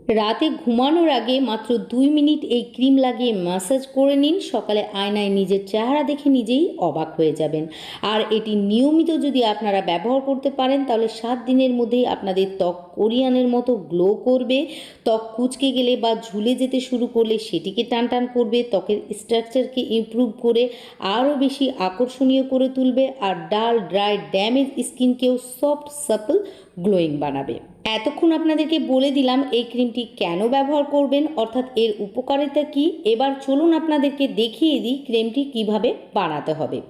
রাতে ঘুমানোর আগে মাত্র 2 মিনিট এই ক্রিম লাগিয়ে ম্যাসাজ করে নিন। সকালে আয়নায় নিজের চেহারা দেখে নিজেই অবাক হয়ে যাবেন। আর এটি নিয়মিত যদি আপনারা ব্যবহার করতে পারেন তাহলে 7 দিনের মধ্যেই আপনাদের ত্বক কোরিয়ানের মতো গ্লো করবে। ত্বক কুঁচকে গেলে বা ঝুলে যেতে শুরু করলে সেটিকে টানটান করবে, ত্বকের স্ট্রাকচারকে ইমপ্রুভ করে আরও বেশি আকর্ষণীয় করে তুলবে, আর ডাল ড্রাই ড্যামেজ স্কিনকেও সফট সাপল গ্লোয়িং বানাবে। এতক্ষণ আপনাদেরকে বলে দিলাম এই ক্রিমটি কেন ব্যবহার করবেন, অর্থাৎ এর উপকারিতা কী। এবার চলুন আপনাদেরকে দেখিয়ে দিই ক্রিমটি কিভাবে বানাতে হবে।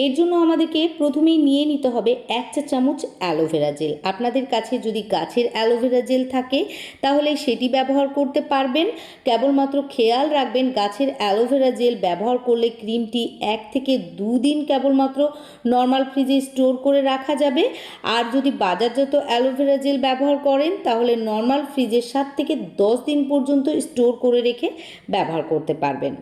এর জন্য আমাদেরকে প্রথমেই নিয়ে নিতে হবে 1 চা চামচ অ্যালোভেরা জেল। আপনাদের কাছে যদি গাছের অ্যালোভেরা জেল থাকে তাহলে সেটি ব্যবহার করতে পারবেন। কেবলমাত্র খেয়াল রাখবেন গাছের অ্যালোভেরা জেল ব্যবহার করলে ক্রিমটি 1 থেকে 2 দিন কেবলমাত্র নর্মাল ফ্রিজে স্টোর করে রাখা যাবে। আর যদি বাজারজাত অ্যালোভেরা জেল ব্যবহার করেন তাহলে নর্মাল ফ্রিজে 7 থেকে 10 দিন পর্যন্ত স্টোর করে রেখে ব্যবহার করতে পারবেন।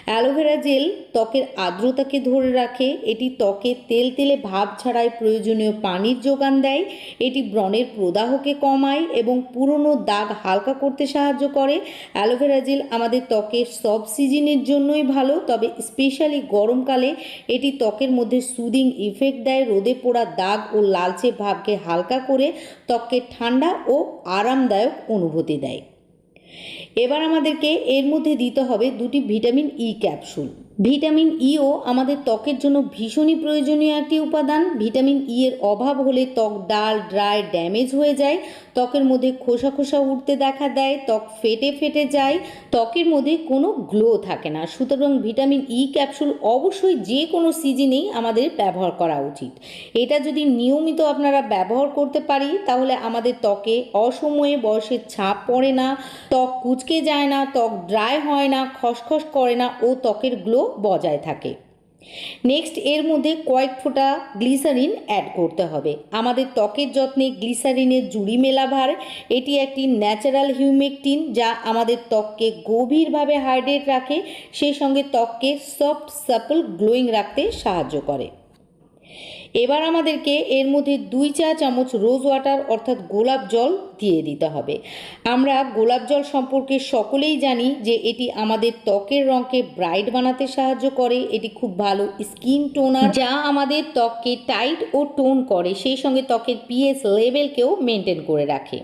অ্যালোভেরা জেল ত্বকের আর্দ্রতাকে ধরে রাখে, এটি ত্বকে তেলতেলে ভাব ছাড়াই প্রয়োজনীয় পানির যোগান দেয়, এটি ব্রণের প্রদাহকে কমায় এবং পুরনো দাগ হালকা করতে সাহায্য করে। অ্যালোভেরা জেল আমাদের ত্বকের সব সিজনের জন্যই ভালো, তবে স্পেশালি গরমকালে এটি ত্বকের মধ্যে সুদিং ইফেক্ট দেয়, রোদে পোড়া দাগ ও লালচে ভাবকে হালকা করে ত্বককে ঠান্ডা ও আরামদায়ক অনুভূতি দেয়। এবার আমাদেরকে এর মধ্যে দিতে হবে 2টি ভিটামিন ই ক্যাপসুল। ভিটামিন ইও আমাদের ত্বকের জন্য ভীষণই প্রয়োজনীয় একটি উপাদান। ভিটামিন ই এর অভাব হলে ত্বক ডাল ড্রাই ড্যামেজ হয়ে যায়, ত্বকের মধ্যে খোসা খোসা উঠতে দেখা দেয়, ত্বক ফেটে ফেটে যায়, ত্বকের মধ্যে কোনো গ্লো থাকে না। সুতরাং ভিটামিন ই ক্যাপসুল অবশ্যই যে কোনো সিজনেই আমাদের ব্যবহার করা উচিত। এটা যদি নিয়মিত আপনারা ব্যবহার করতে পারি তাহলে আমাদের ত্বকে অসময়ে বয়সের ছাপ পড়ে না, ত্বক কুঁচকে যায় না, ত্বক ড্রাই হয় না, খসখস করে না ও ত্বকের গ্লো বজায় থাকে। নেক্সট এর মধ্যে কয়েক ফোঁটা গ্লিসারিন অ্যাড করতে হবে। আমাদের ত্বকের যত্নে গ্লিসারিনের জুড়ি মেলা ভার। এটি একটি ন্যাচারাল হিউমেকটিন যা আমাদের ত্বককে গভীরভাবে হাইড্রেট রাখে, সেই সঙ্গে ত্বককে সফট সাপল গ্লোয়িং রাখতে সাহায্য করে। এবার আমাদেরকে এর মধ্যে 2 চা চামচ রোজ ওয়াটার অর্থাৎ গোলাপ জল দিয়ে দিতে হবে। আমরা গোলাপ জল সম্পর্কে সকলেই জানি যে এটি আমাদের ত্বকের রঙকে ব্রাইট বানাতে সাহায্য করে, এটি খুব ভালো স্কিন টোনার যা আমাদের ত্বককে টাইট ও টোন করে, সেই সঙ্গে ত্বকের পিএইচ লেভেলকেও মেনটেন করে রাখে।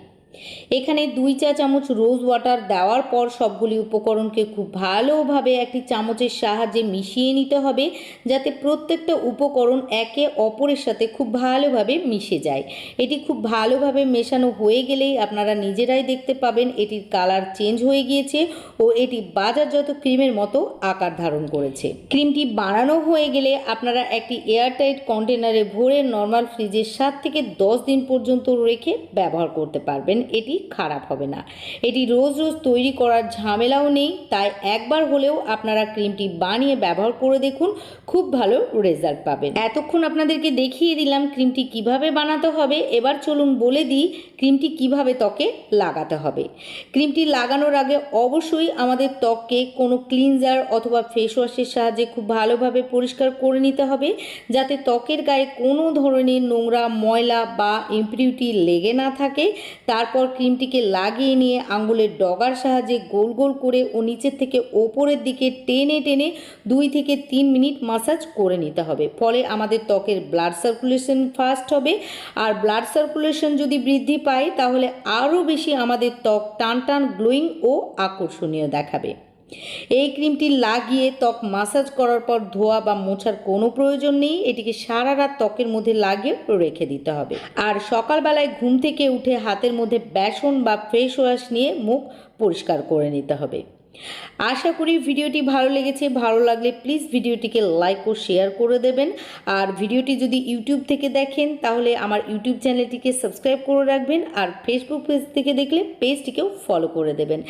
এখানে 2 চা চামচ রোজ ওয়াটার দেওয়ার পর সবগুলি উপকরণকে খুব ভালোভাবে একটি চামচের সাহায্যে মিশিয়ে নিতে হবে যাতে প্রত্যেকটা উপকরণ একে অপরের সাথে খুব ভালোভাবে মিশে যায়। এটি খুব ভালোভাবে মেশানো হয়ে গেলেই আপনারা নিজেরাই দেখতে পাবেন এটির কালার চেঞ্জ হয়ে গিয়েছে ও এটি বাজারজাত ক্রিমের মতো আকার ধারণ করেছে। ক্রিমটি বানানো হয়ে গেলে আপনারা একটি এয়ারটাইট কন্টেনারে ভরে নর্মাল ফ্রিজে 7 থেকে 10 দিন পর্যন্ত রেখে ব্যবহার করতে পারবেন। এটি খারাপ হবে না। এটি রোজ রোজ তৈরি করার ঝামেলাও নেই, তাই একবার হলেও আপনারা ক্রিমটি বানিয়ে ব্যবহার করে দেখুন, খুব ভালো রেজাল্ট পাবেন। এতক্ষণ আপনাদেরকে দেখিয়ে দিলাম ক্রিমটি কিভাবে বানাতে হবে। এবার চলুন বলে দিই ক্রিমটি কিভাবে ত্বকে লাগাতে হবে। ক্রিমটি লাগানোর আগে অবশ্যই আমাদের ত্বককে কোনো ক্লিনজার অথবা ফেস ওয়াশের সাহায্যে খুব ভালোভাবে পরিষ্কার করে নিতে হবে যাতে ত্বকের গায়ে কোনো ধরনের নোংরা ময়লা বা ইমপিউরিটি লেগে না থাকে। তারপর ক্রিমটিকে লাগিয়ে নিয়ে আঙ্গুলের ডগার সাহায্যে গোল গোল করে ও নিচের থেকে ওপরের দিকে টেনে টেনে 2 থেকে 3 মিনিট মাসাজ করে নিতে হবে। ফলে আমাদের ত্বকের ব্লাড সার্কুলেশন ফাস্ট হবে, আর ব্লাড সার্কুলেশন যদি বৃদ্ধি পায় তাহলে আরও বেশি আমাদের ত্বক টান টান গ্লোয়িং ও আকর্ষণীয় দেখাবে। এই ক্রিমটি লাগিয়ে ত্বক মাসাজ করার পর ধোয়া বা মোছার কোনো প্রয়োজন নেই, এটিকে সারা রাত ত্বকের মধ্যে লাগিয়ে রেখে দিতে হবে। আর সকালবেলায় ঘুম থেকে উঠে হাতের মধ্যে বেসন বা ফেস ওয়াশ নিয়ে মুখ পরিষ্কার করে নিতে হবে। আশা করি ভিডিওটি ভালো লেগেছে। ভালো লাগলে প্লিজ ভিডিওটিকে লাইক ও শেয়ার করে দেবেন। আর ভিডিওটি যদি ইউটিউব থেকে দেখেন তাহলে আমার ইউটিউব চ্যানেলটিকে সাবস্ক্রাইব করে রাখবেন, আর ফেসবুক পেজ থেকে দেখলে পেজটিকেও ফলো করে দেবেন।